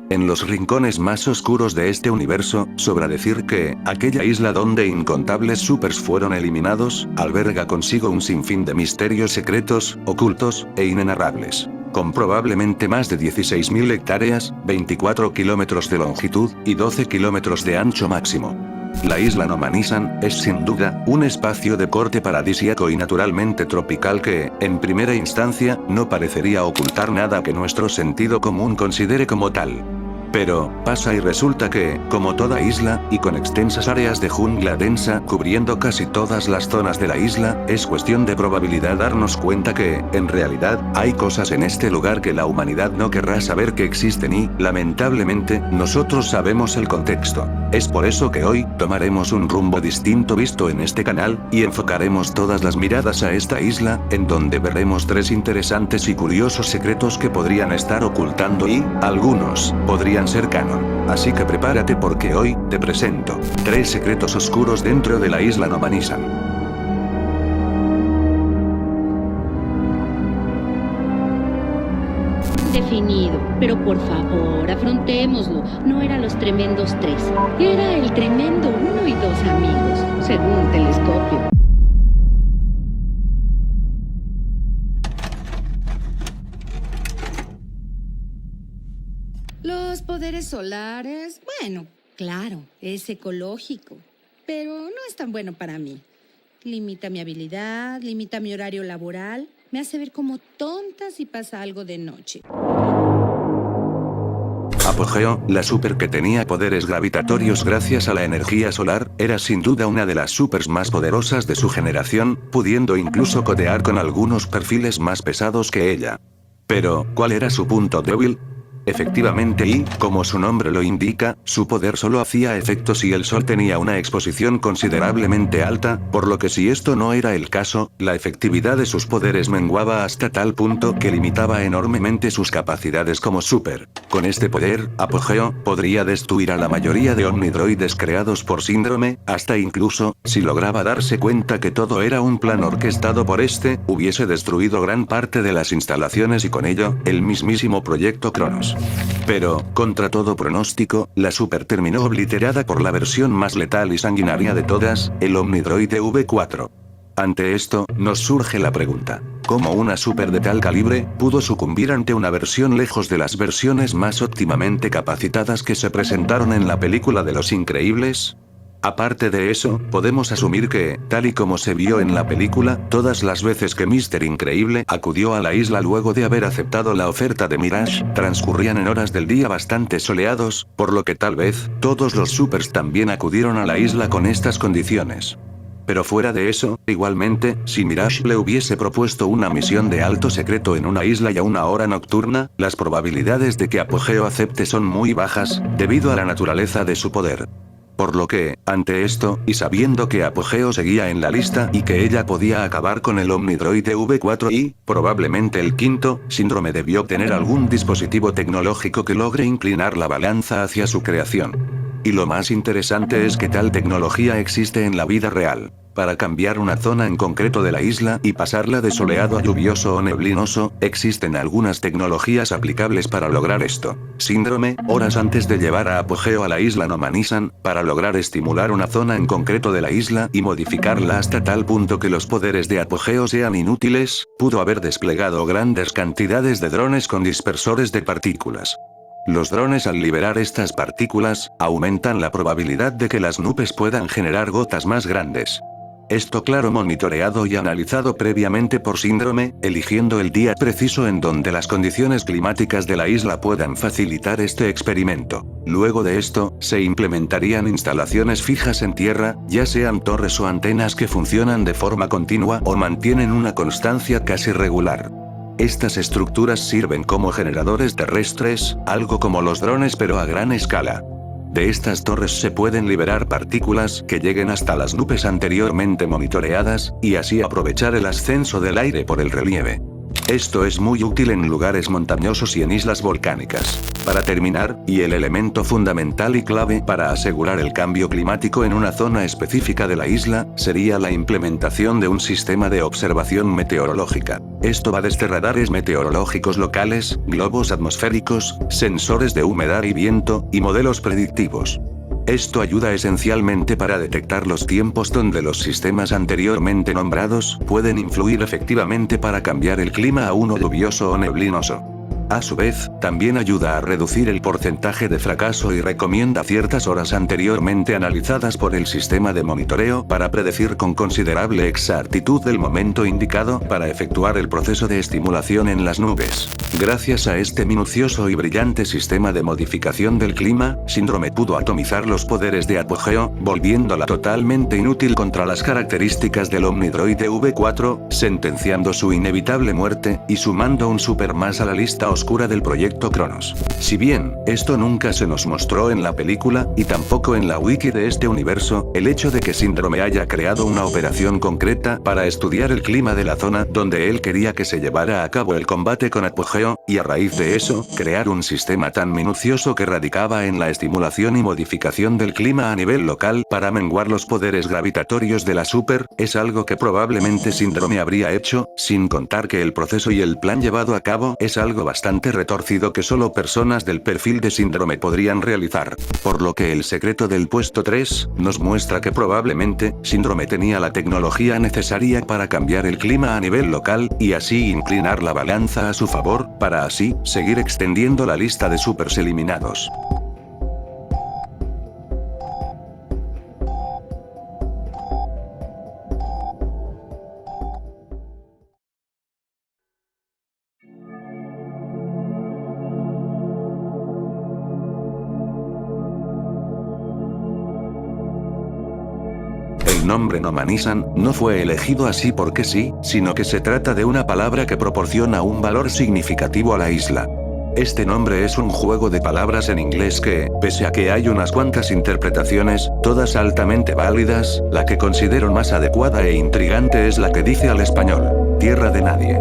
En los rincones más oscuros de este universo, sobra decir que, aquella isla donde incontables supers fueron eliminados, alberga consigo un sinfín de misterios secretos, ocultos, e inenarrables. Con probablemente más de 16.000 hectáreas, 24 kilómetros de longitud, y 12 kilómetros de ancho máximo. La isla Nomanisan es sin duda un espacio de corte paradisíaco y naturalmente tropical que, en primera instancia, no parecería ocultar nada que nuestro sentido común considere como tal. Pero, pasa y resulta que, como toda isla, y con extensas áreas de jungla densa cubriendo casi todas las zonas de la isla, es cuestión de probabilidad darnos cuenta que, en realidad, hay cosas en este lugar que la humanidad no querrá saber que existen y, lamentablemente, nosotros sabemos el contexto. Es por eso que hoy, tomaremos un rumbo distinto visto en este canal, y enfocaremos todas las miradas a esta isla, en donde veremos 3 interesantes y curiosos secretos que podrían estar ocultando y, algunos, podrían ser canon. Así que prepárate porque hoy, te presento 3 secretos oscuros dentro de la isla Nomanisan. Definido, pero por favor, afrontémoslo. No eran los tremendos 3, era el tremendo 1 y 2 amigos, según Telescopio. Los poderes solares, bueno, claro, es ecológico, pero no es tan bueno para mí. Limita mi habilidad, limita mi horario laboral, me hace ver como tonta si pasa algo de noche. Apogeo, la super que tenía poderes gravitatorios gracias a la energía solar, era sin duda una de las supers más poderosas de su generación, pudiendo incluso codear con algunos perfiles más pesados que ella. Pero, ¿cuál era su punto débil? Efectivamente y, como su nombre lo indica, su poder solo hacía efecto si el sol tenía una exposición considerablemente alta, por lo que si esto no era el caso, la efectividad de sus poderes menguaba hasta tal punto que limitaba enormemente sus capacidades como super. Con este poder, Apogeo, podría destruir a la mayoría de omnidroides creados por Síndrome, hasta incluso, si lograba darse cuenta que todo era un plan orquestado por este, hubiese destruido gran parte de las instalaciones y con ello, el mismísimo proyecto Cronos. Pero, contra todo pronóstico, la super terminó obliterada por la versión más letal y sanguinaria de todas, el Omnidroide V4. Ante esto, nos surge la pregunta: ¿cómo una super de tal calibre pudo sucumbir ante una versión lejos de las versiones más óptimamente capacitadas que se presentaron en la película de Los Increíbles? Aparte de eso, podemos asumir que, tal y como se vio en la película, todas las veces que Mr. Increíble acudió a la isla luego de haber aceptado la oferta de Mirage, transcurrían en horas del día bastante soleados, por lo que tal vez, todos los supers también acudieron a la isla con estas condiciones. Pero fuera de eso, igualmente, si Mirage le hubiese propuesto una misión de alto secreto en una isla y a una hora nocturna, las probabilidades de que Apogeo acepte son muy bajas, debido a la naturaleza de su poder. Por lo que, ante esto, y sabiendo que Apogeo seguía en la lista y que ella podía acabar con el Omnidroide V4 y, probablemente el quinto, Síndrome debió tener algún dispositivo tecnológico que logre inclinar la balanza hacia su creación. Y lo más interesante es que tal tecnología existe en la vida real. Para cambiar una zona en concreto de la isla y pasarla de soleado a lluvioso o neblinoso, existen algunas tecnologías aplicables para lograr esto. Síndrome, horas antes de llevar a Apogeo a la isla Nomanisan, para lograr estimular una zona en concreto de la isla y modificarla hasta tal punto que los poderes de Apogeo sean inútiles, pudo haber desplegado grandes cantidades de drones con dispersores de partículas. Los drones al liberar estas partículas, aumentan la probabilidad de que las nubes puedan generar gotas más grandes. Esto claro monitoreado y analizado previamente por Síndrome, eligiendo el día preciso en donde las condiciones climáticas de la isla puedan facilitar este experimento. Luego de esto, se implementarían instalaciones fijas en tierra, ya sean torres o antenas que funcionan de forma continua o mantienen una constancia casi regular. Estas estructuras sirven como generadores terrestres, algo como los drones pero a gran escala. De estas torres se pueden liberar partículas que lleguen hasta las nubes anteriormente monitoreadas, y así aprovechar el ascenso del aire por el relieve. Esto es muy útil en lugares montañosos y en islas volcánicas. Para terminar, y el elemento fundamental y clave para asegurar el cambio climático en una zona específica de la isla, sería la implementación de un sistema de observación meteorológica. Esto va desde radares meteorológicos locales, globos atmosféricos, sensores de humedad y viento, y modelos predictivos. Esto ayuda esencialmente para detectar los tiempos donde los sistemas anteriormente nombrados pueden influir efectivamente para cambiar el clima a uno lluvioso o neblinoso. A su vez, también ayuda a reducir el porcentaje de fracaso y recomienda ciertas horas anteriormente analizadas por el sistema de monitoreo para predecir con considerable exactitud el momento indicado para efectuar el proceso de estimulación en las nubes. Gracias a este minucioso y brillante sistema de modificación del clima, Síndrome pudo atomizar los poderes de apogeo, volviéndola totalmente inútil contra las características del Omnidroide V4, sentenciando su inevitable muerte, y sumando un super más a la lista oscura del proyecto Cronos. Si bien, esto nunca se nos mostró en la película, y tampoco en la wiki de este universo, el hecho de que Síndrome haya creado una operación concreta para estudiar el clima de la zona donde él quería que se llevara a cabo el combate con apogeo, y a raíz de eso, crear un sistema tan minucioso que radicaba en la estimulación y modificación del clima a nivel local para menguar los poderes gravitatorios de la super, es algo que probablemente Síndrome habría hecho, sin contar que el proceso y el plan llevado a cabo es algo bastante retorcido que solo personas del perfil de Síndrome podrían realizar. Por lo que el secreto del puesto 3, nos muestra que probablemente, Síndrome tenía la tecnología necesaria para cambiar el clima a nivel local, y así inclinar la balanza a su favor, para así, seguir extendiendo la lista de supers eliminados. El nombre Nomanisan no fue elegido así porque sí, sino que se trata de una palabra que proporciona un valor significativo a la isla. Este nombre es un juego de palabras en inglés que, pese a que hay unas cuantas interpretaciones, todas altamente válidas, la que considero más adecuada e intrigante es la que dice al español: tierra de nadie.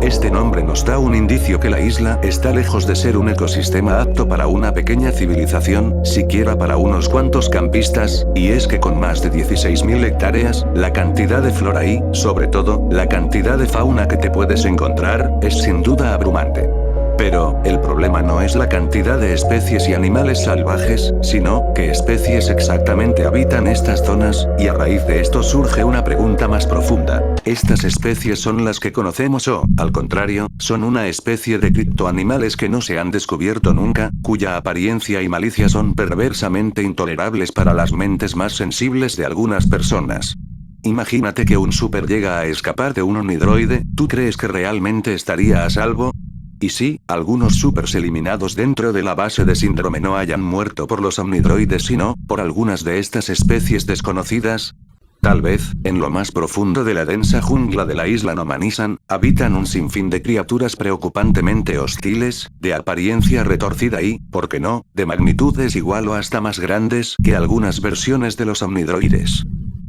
Este nombre nos da un indicio que la isla está lejos de ser un ecosistema apto para una pequeña civilización, siquiera para unos cuantos campistas, y es que con más de 16.000 hectáreas, la cantidad de flora y, sobre todo, la cantidad de fauna que te puedes encontrar, es sin duda abrumante. Pero, el problema no es la cantidad de especies y animales salvajes, sino, ¿qué especies exactamente habitan estas zonas? Y a raíz de esto surge una pregunta más profunda. ¿Estas especies son las que conocemos o, al contrario, son una especie de criptoanimales que no se han descubierto nunca, cuya apariencia y malicia son perversamente intolerables para las mentes más sensibles de algunas personas? Imagínate que un super llega a escapar de un omnidroide, ¿tú crees que realmente estaría a salvo? Y sí, algunos supers eliminados dentro de la base de Síndrome no hayan muerto por los omnidroides sino, por algunas de estas especies desconocidas. Tal vez, en lo más profundo de la densa jungla de la isla Nomanisan, habitan un sinfín de criaturas preocupantemente hostiles, de apariencia retorcida y, ¿por qué no?, de magnitudes igual o hasta más grandes que algunas versiones de los omnidroides.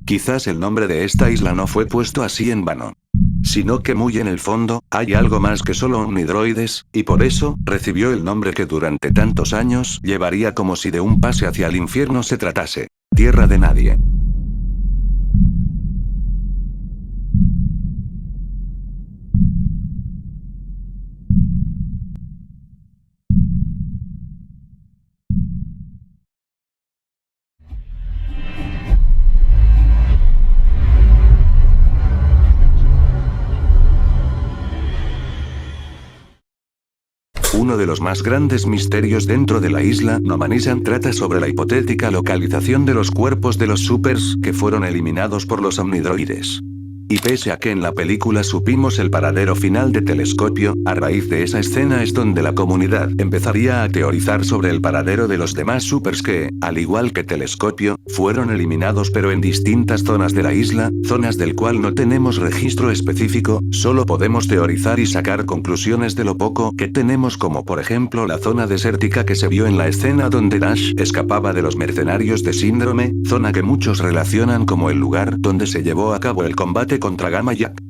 Quizás el nombre de esta isla no fue puesto así en vano. Sino que muy en el fondo, hay algo más que solo omnidroides, y por eso, recibió el nombre que durante tantos años llevaría como si de un pase hacia el infierno se tratase: tierra de nadie. Uno de los más grandes misterios dentro de la isla Nomanisan trata sobre la hipotética localización de los cuerpos de los supers que fueron eliminados por los omnidroides. Y pese a que en la película supimos el paradero final de Telescopio, a raíz de esa escena es donde la comunidad empezaría a teorizar sobre el paradero de los demás supers que, al igual que Telescopio, fueron eliminados pero en distintas zonas de la isla, zonas del cual no tenemos registro específico, solo podemos teorizar y sacar conclusiones de lo poco que tenemos, como por ejemplo la zona desértica que se vio en la escena donde Dash escapaba de los mercenarios de Síndrome, zona que muchos relacionan como el lugar donde se llevó a cabo el combate contra Gamma Jack.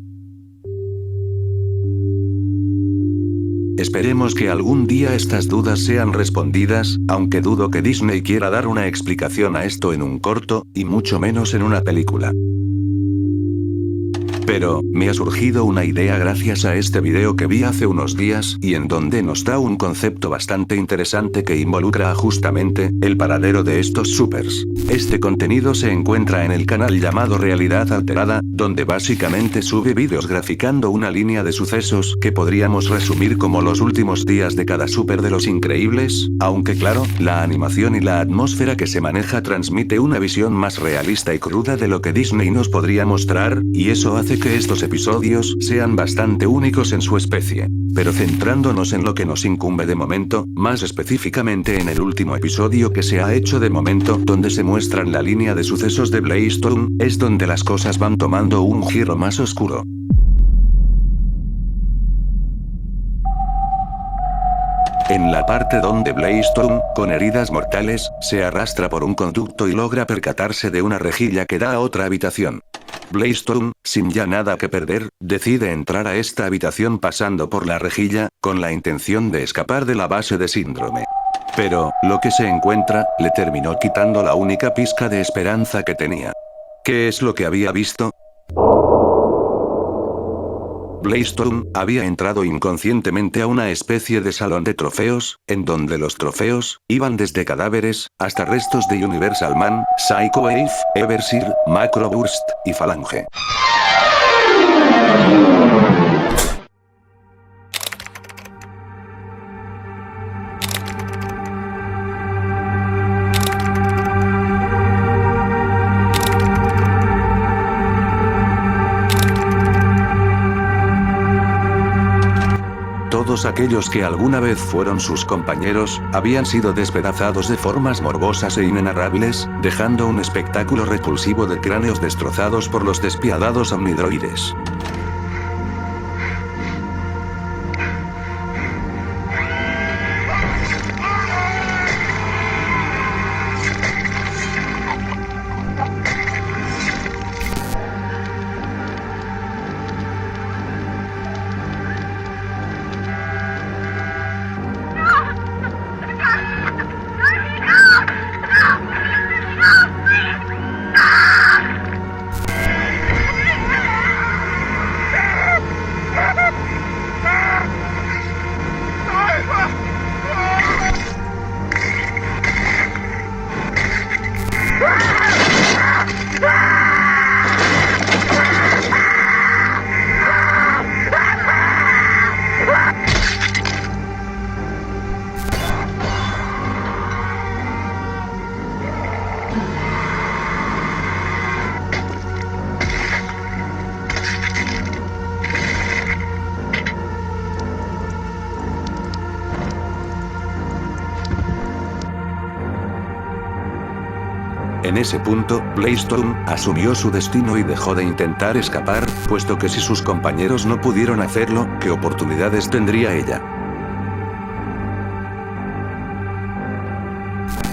Esperemos que algún día estas dudas sean respondidas, aunque dudo que Disney quiera dar una explicación a esto en un corto, y mucho menos en una película. Pero, me ha surgido una idea gracias a este video que vi hace unos días y en donde nos da un concepto bastante interesante que involucra a justamente el paradero de estos supers. Este contenido se encuentra en el canal llamado Realidad Alterada, donde básicamente sube vídeos graficando una línea de sucesos que podríamos resumir como los últimos días de cada super de Los Increíbles, aunque claro, la animación y la atmósfera que se maneja transmite una visión más realista y cruda de lo que Disney nos podría mostrar, y eso hace que estos episodios sean bastante únicos en su especie. Pero centrándonos en lo que nos incumbe de momento, más específicamente en el último episodio que se ha hecho de momento, donde se muestran la línea de sucesos de Blaze-Town, es donde las cosas van tomando un giro más oscuro. En la parte donde Blaze-Town, con heridas mortales, se arrastra por un conducto y logra percatarse de una rejilla que da a otra habitación. Blaze-Town, sin ya nada que perder, decide entrar a esta habitación pasando por la rejilla, con la intención de escapar de la base de Síndrome. Pero, lo que se encuentra, le terminó quitando la única pizca de esperanza que tenía. ¿Qué es lo que había visto? Blaze-Town había entrado inconscientemente a una especie de salón de trofeos, en donde los trofeos iban desde cadáveres hasta restos de Universal Man, Psycho Wave, Everseer, Macroburst y Falange. Todos aquellos que alguna vez fueron sus compañeros, habían sido despedazados de formas morbosas e inenarrables, dejando un espectáculo repulsivo de cráneos destrozados por los despiadados omnidroides. En ese punto, Blaze-Town asumió su destino y dejó de intentar escapar, puesto que si sus compañeros no pudieron hacerlo, ¿qué oportunidades tendría ella?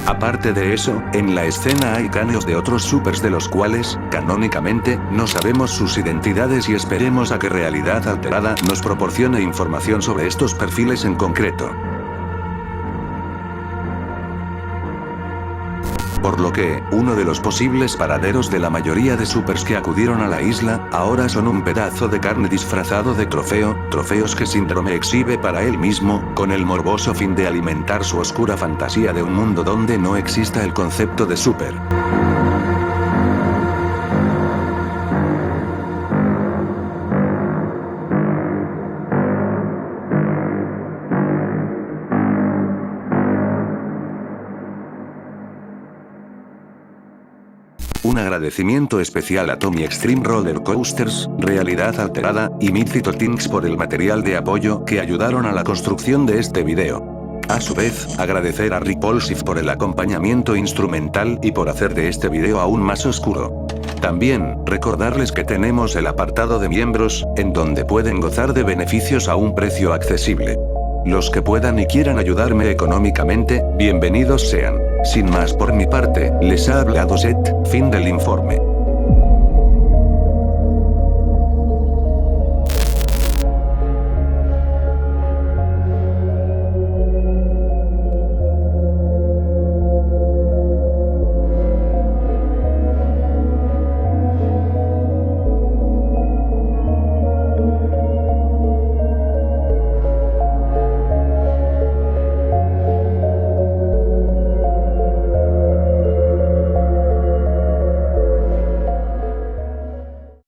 Aparte de eso, en la escena hay cráneos de otros supers de los cuales, canónicamente, no sabemos sus identidades y esperemos a que Realidad Alterada nos proporcione información sobre estos perfiles en concreto. Por lo que, uno de los posibles paraderos de la mayoría de supers que acudieron a la isla, ahora son un pedazo de carne disfrazado de trofeo, trofeos que Síndrome exhibe para él mismo, con el morboso fin de alimentar su oscura fantasía de un mundo donde no exista el concepto de super. Un agradecimiento especial a Tommy Extreme Roller Coasters, Realidad Alterada, y Midcito Things por el material de apoyo que ayudaron a la construcción de este video. A su vez, agradecer a Repulsive por el acompañamiento instrumental y por hacer de este video aún más oscuro. También, recordarles que tenemos el apartado de miembros, en donde pueden gozar de beneficios a un precio accesible. Los que puedan y quieran ayudarme económicamente, bienvenidos sean. Sin más por mi parte, les ha hablado Seth, fin del informe.